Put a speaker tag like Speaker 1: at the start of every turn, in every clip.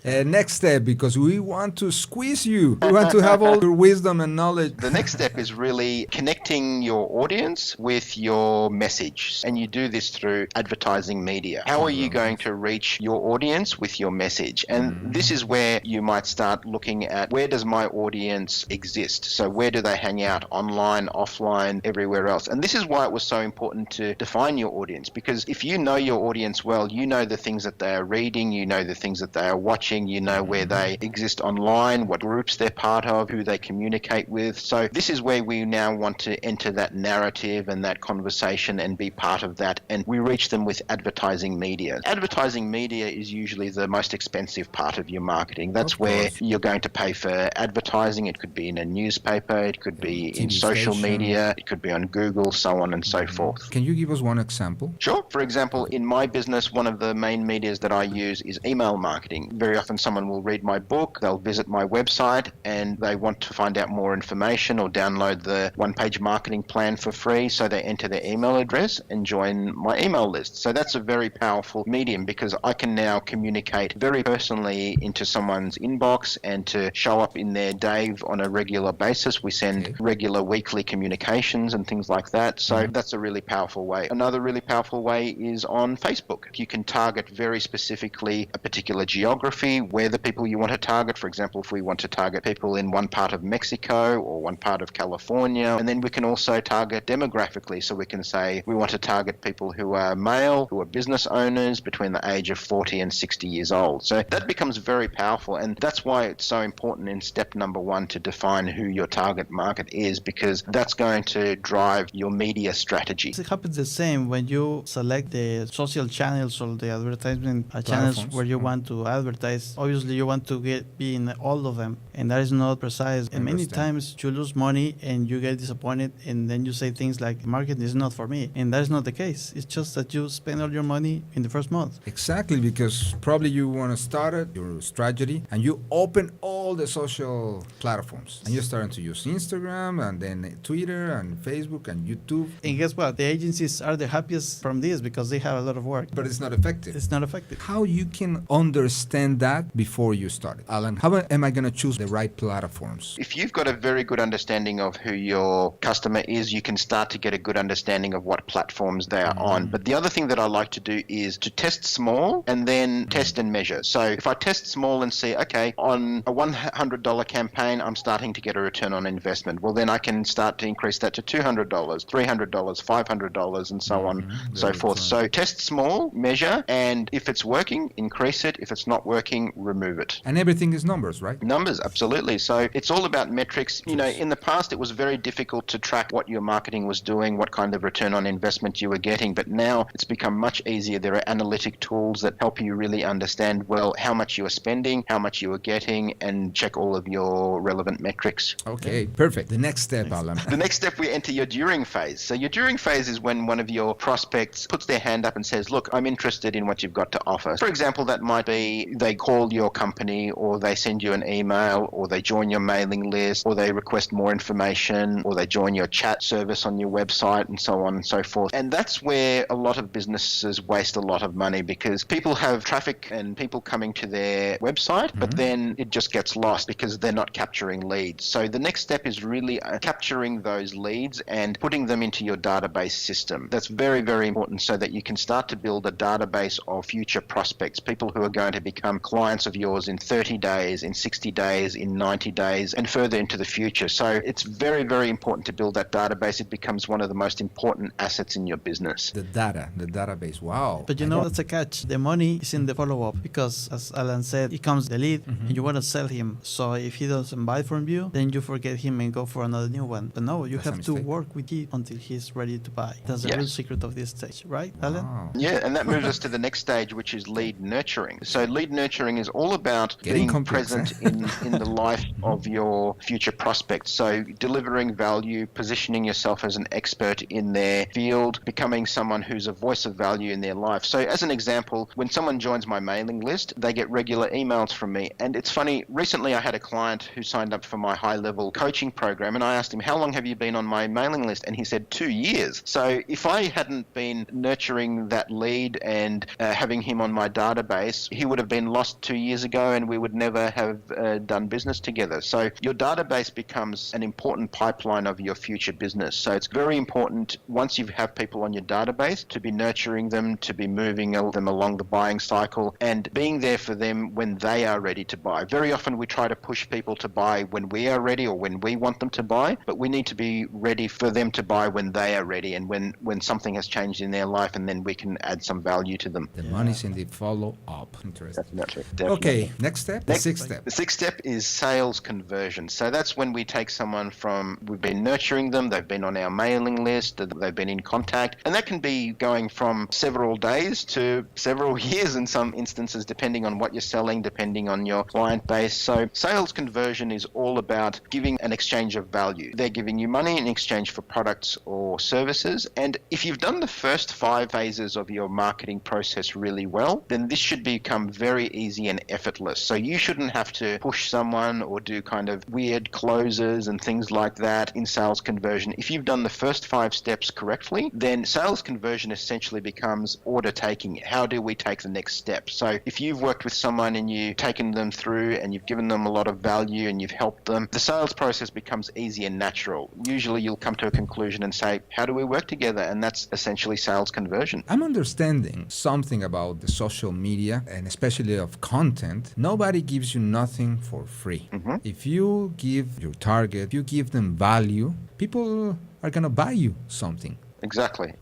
Speaker 1: Next step, because we want to squeeze you. We want to have all your wisdom and knowledge.
Speaker 2: The next step is really connecting your audience with your message. And you do this through advertising media. How are you going to reach your audience with your message? And this is where you might start looking at, where does my audience exist? So where do they hang out? Online, offline, everywhere else. And this is why it was so important to define your audience, because if you know your audience well, you know the things that they are reading, you know the things that they are watching, you know where they exist online, what groups they're part of, who they communicate with. So this is where we now want to enter that narrative and that conversation and be part of that. And we reach them with advertising media. Advertising media is usually the most expensive part of your marketing. That's where you're going to pay for advertising. It could be in a newspaper, it could be in social media, it could be on Google, so on and so forth.
Speaker 1: Can you give us one example?
Speaker 2: Sure. For example, in my business, one of the main medias that I use is email marketing. Very often someone will read my book, they'll visit my website, and they want to find out more information or download the one-page marketing plan for free. So they enter their email address and join my email list. So that's a very powerful medium, because I can now communicate very personally into someone's inbox and to show up in their day on a regular basis. We send regular weekly communications and things like that. So that's a really powerful way. Another really powerful way is on Facebook. You can target very specifically a particular geography, where the people you want to target. For example, if we want to target people in one part of Mexico or one part of California, and then we can also target demographically. So we can say we want to target people who are male, who are business owners between the age of 40 and 60 years old. So that becomes very powerful, and that's why it's so important in step number 1 to define who your target market is, because that's going to drive your media strategy.
Speaker 3: It happens the same when you select the social channels or the advertisement channels where you want to advertise. Obviously, you want to be in all of them, and that is not precise. And many times you lose money and you get disappointed, and then you say things like, marketing is not for me. And that is not the case. It's just that you spend all your money in the first month.
Speaker 1: Exactly, because probably you want to start your strategy and you open all the social platforms and you're starting to use Instagram and then Twitter and Facebook and YouTube.
Speaker 3: And guess what? The agencies are the happiest from this because they have a lot of work.
Speaker 1: But it's not effective.
Speaker 3: It's not effective.
Speaker 1: How you can understand that before you start it? Allan, how am I going to choose the right platforms?
Speaker 2: If you've got a very good understanding of who your customer is, you can start to get a good understanding of what platforms they are on. But the other thing that I like to do is to test small and then test and measure. So if I test small and see, okay, on a $100 campaign, I'm starting to get a return on investment. Well, then I can start to increase that to $200, $300, $500, and so on and so forth. So test small, measure, and if it's working, increase it. If it's not working, remove it.
Speaker 1: And everything is numbers, right?
Speaker 2: Numbers, absolutely. So it's all about metrics. You know, in the past, it was very difficult to track what your marketing was doing, what kind of return on investment you were getting. But now it's become much easier. There are analytic tools that help you really understand, well, how much you are spending, how much you are getting, and check all of your relevant metrics.
Speaker 1: Okay, perfect. The next step, Allan.
Speaker 2: The next step, we enter your during phase. So your during phase is when one of your prospects puts their hand up and says, look, I'm interested in what you've got to offer. For example, that might be they call your company, or they send you an email, or they join your mailing list, or they request more information, or they join your chat service on your website, and so on and so forth. And that's where a lot of businesses waste a lot of money, because people have traffic and people coming to their website, but then it just gets lost because they're not capturing leads. So the next step is really capturing those leads and putting them into your database system. That's very, very important, so that you can start to build a database of future prospects, people who are going to become clients of yours in 30 days, in 60 days, in 90 days, and further into the future. So it's very, very important to build that database. It becomes one of the most important assets in your business.
Speaker 1: The database. Wow.
Speaker 3: But you know, that's a catch. The money is in the follow-up, because as Allan said, it comes the lead and you want to sell him. So if he doesn't buy from you, then you forget him and go for another new one. But no, you have to work with him until he's ready to buy. That's the real secret of this stage, right, Allan?
Speaker 1: Wow.
Speaker 2: Yeah, and that moves us to the next stage, which is lead nurturing. So lead nurturing is all about being present in the life of your future prospects. So delivering value, positioning yourself as an expert in their field, becoming someone who's a voice of value in their life. So as an example, when someone joins my mailing list, they get regular emails from me. And it's funny, recently I had a client who signed up for my high-level coaching program, and I asked him, how long have you been on my mailing list? And he said 2 years. So if I hadn't been nurturing that lead and having him on my database, he would have been lost lost 2 years ago and we would never have done business together. So your database becomes an important pipeline of your future business. So it's very important once you have people on your database to be nurturing them, to be moving them along the buying cycle and being there for them when they are ready to buy. Very often we try to push people to buy when we are ready or when we want them to buy, but we need to be ready for them to buy when they are ready and when something has changed in their life, and then we can add some value to them.
Speaker 1: The money's in the follow-up. Interesting.
Speaker 2: Definitely.
Speaker 1: Okay, next step, the sixth step.
Speaker 2: The sixth step is sales conversion. So that's when we take someone from, we've been nurturing them, they've been on our mailing list, they've been in contact, and that can be going from several days to several years in some instances, depending on what you're selling, depending on your client base. So sales conversion is all about giving an exchange of value. They're giving you money in exchange for products or services, and if you've done the first 5 phases of your marketing process really well, then this should become very easy and effortless. So you shouldn't have to push someone or do kind of weird closes and things like that in sales conversion. If you've done the first 5 steps correctly, then sales conversion essentially becomes order taking. How do we take the next step? So if you've worked with someone and you've taken them through and you've given them a lot of value and you've helped them, the sales process becomes easy and natural. Usually you'll come to a conclusion and say, how do we work together? And that's essentially sales conversion.
Speaker 1: I'm understanding something about the social media and especially of content. Nobody gives you nothing for free.
Speaker 2: Mm-hmm.
Speaker 1: If you give your target, you give them value, people are going to buy you something.
Speaker 2: Exactly.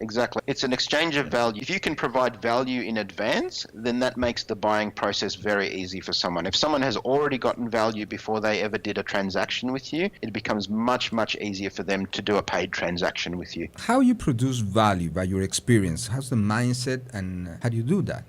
Speaker 2: It's an exchange of value. If you can provide value in advance, then that makes the buying process very easy for someone. If someone has already gotten value before they ever did a transaction with you, it becomes much, much easier for them to do a paid transaction with you.
Speaker 1: How you produce value by your experience? How's the mindset and how do you do that?